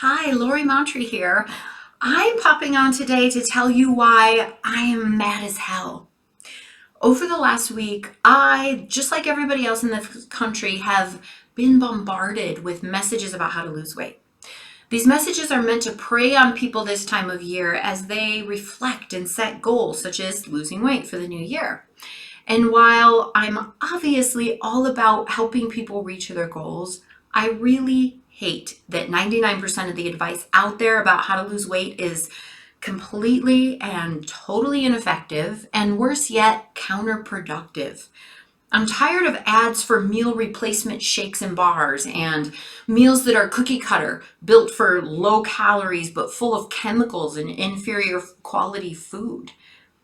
Hi, Lori Montry here. I'm popping on today to tell you why I am mad as hell. Over the last week, I, just like everybody else in the country, have been bombarded with messages about how to lose weight. These messages are meant to prey on people this time of year as they reflect and set goals, such as losing weight for the new year. And while I'm obviously all about helping people reach their goals, I really hate that 99% of the advice out there about how to lose weight is completely and totally ineffective, and worse yet, counterproductive. I'm tired of ads for meal replacement shakes and bars and meals that are cookie cutter, built for low calories but full of chemicals and inferior quality food.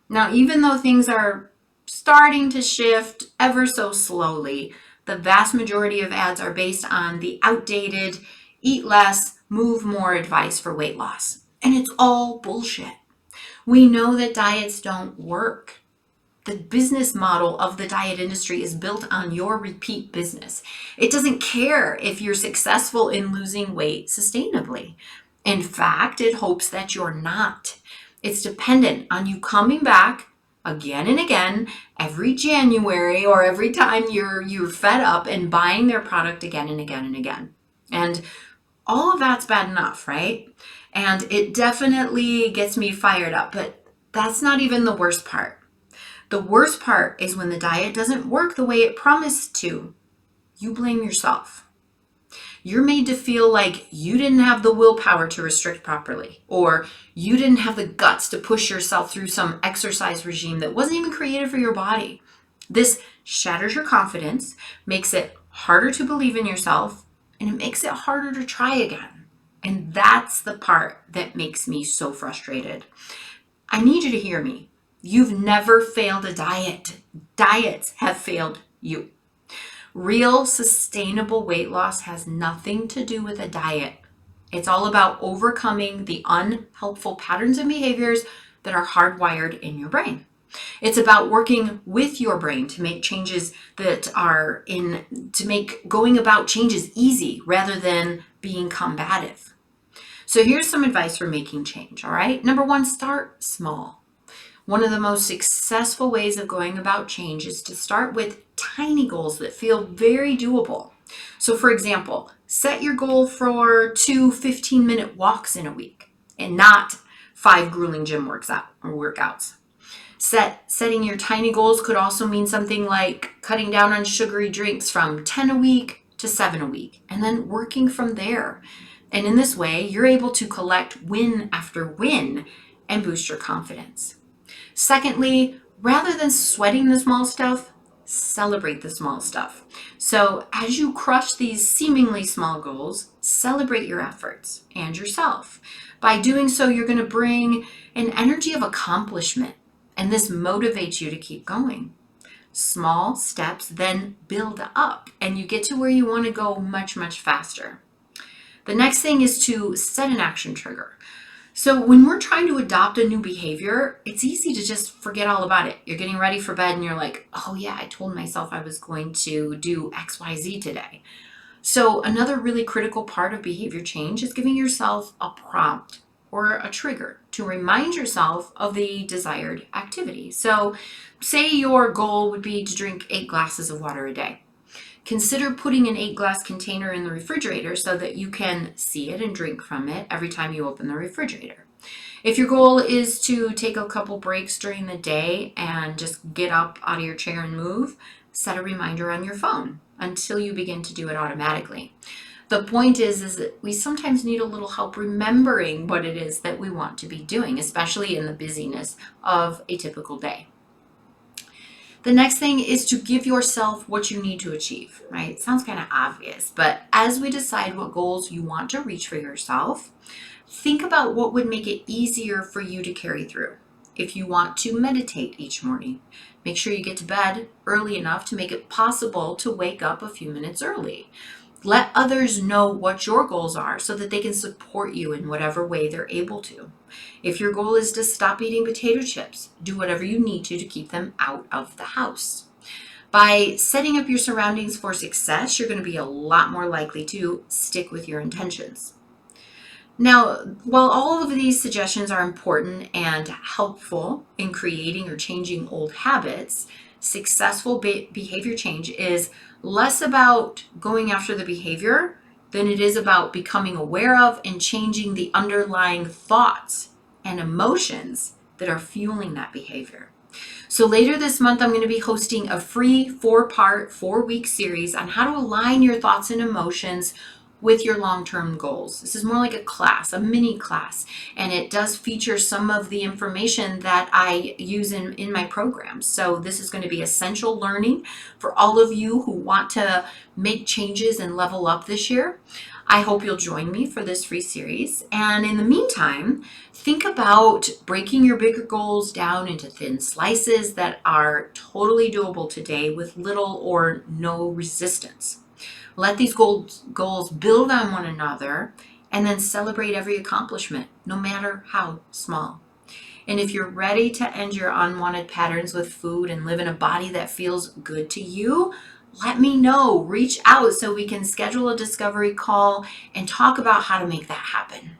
Now, even though things are starting to shift ever so slowly, the vast majority of ads are based on the outdated eat less, move more advice for weight loss. And it's all bullshit. We know that diets don't work. The business model of the diet industry is built on your repeat business. It doesn't care if you're successful in losing weight sustainably. In fact, it hopes that you're not. It's dependent on you coming back again and again every January or every time you're fed up and buying their product again and again and again. And all of that's bad enough, right? And it definitely gets me fired up, but that's not even the worst part. The worst part is when the diet doesn't work the way it promised to. You blame yourself. You're made to feel like you didn't have the willpower to restrict properly, or you didn't have the guts to push yourself through some exercise regime that wasn't even created for your body. This shatters your confidence, makes it harder to believe in yourself, and it makes it harder to try again. And that's the part that makes me so frustrated. I need you to hear me. You've never failed a diet. Diets have failed you. Real sustainable weight loss has nothing to do with a diet. It's all about overcoming the unhelpful patterns and behaviors that are hardwired in your brain. It's about working with your brain to make changes to make going about changes easy rather than being combative. So here's some advice for making change, all right? Number one, start small. One of the most successful ways of going about change is to start with tiny goals that feel very doable. So, for example, set your goal for 2 15-minute walks in a week and not 5 grueling gym workouts. Setting your tiny goals could also mean something like cutting down on sugary drinks from 10 a week to 7 a week, and then working from there. And in this way, you're able to collect win after win and boost your confidence. Secondly, rather than sweating the small stuff, celebrate the small stuff. So as you crush these seemingly small goals, celebrate your efforts and yourself. By doing so, you're going to bring an energy of accomplishment, and this motivates you to keep going. Small steps then build up, and you get to where you want to go much, much faster. The next thing is to set an action trigger. So when we're trying to adopt a new behavior, it's easy to just forget all about it. You're getting ready for bed and you're like, oh yeah, I told myself I was going to do XYZ today. So another really critical part of behavior change is giving yourself a prompt or a trigger to remind yourself of the desired activity. So say your goal would be to drink 8 glasses of water a day. Consider putting an 8 glass container in the refrigerator so that you can see it and drink from it every time you open the refrigerator. If your goal is to take a couple breaks during the day and just get up out of your chair and move, set a reminder on your phone until you begin to do it automatically. The point is that we sometimes need a little help remembering what it is that we want to be doing, especially in the busyness of a typical day. The next thing is to give yourself what you need to achieve, right? It sounds kind of obvious, but as we decide what goals you want to reach for yourself, think about what would make it easier for you to carry through. If you want to meditate each morning, make sure you get to bed early enough to make it possible to wake up a few minutes early. Let others know what your goals are so that they can support you in whatever way they're able to. If your goal is to stop eating potato chips, do whatever you need to keep them out of the house. By setting up your surroundings for success, you're going to be a lot more likely to stick with your intentions. Now, while all of these suggestions are important and helpful in creating or changing old habits, successful behavior change is less about going after the behavior than it is about becoming aware of and changing the underlying thoughts and emotions that are fueling that behavior. So later this month, I'm going to be hosting a free 4-part, 4-week series on how to align your thoughts and emotions with your long-term goals. This is more like a class, a mini class, and it does feature some of the information that I use in my programs. So this is going to be essential learning for all of you who want to make changes and level up this year. I hope you'll join me for this free series. And in the meantime, think about breaking your bigger goals down into thin slices that are totally doable today with little or no resistance. Let these goals build on one another and then celebrate every accomplishment, no matter how small. And if you're ready to end your unwanted patterns with food and live in a body that feels good to you, let me know. Reach out so we can schedule a discovery call and talk about how to make that happen.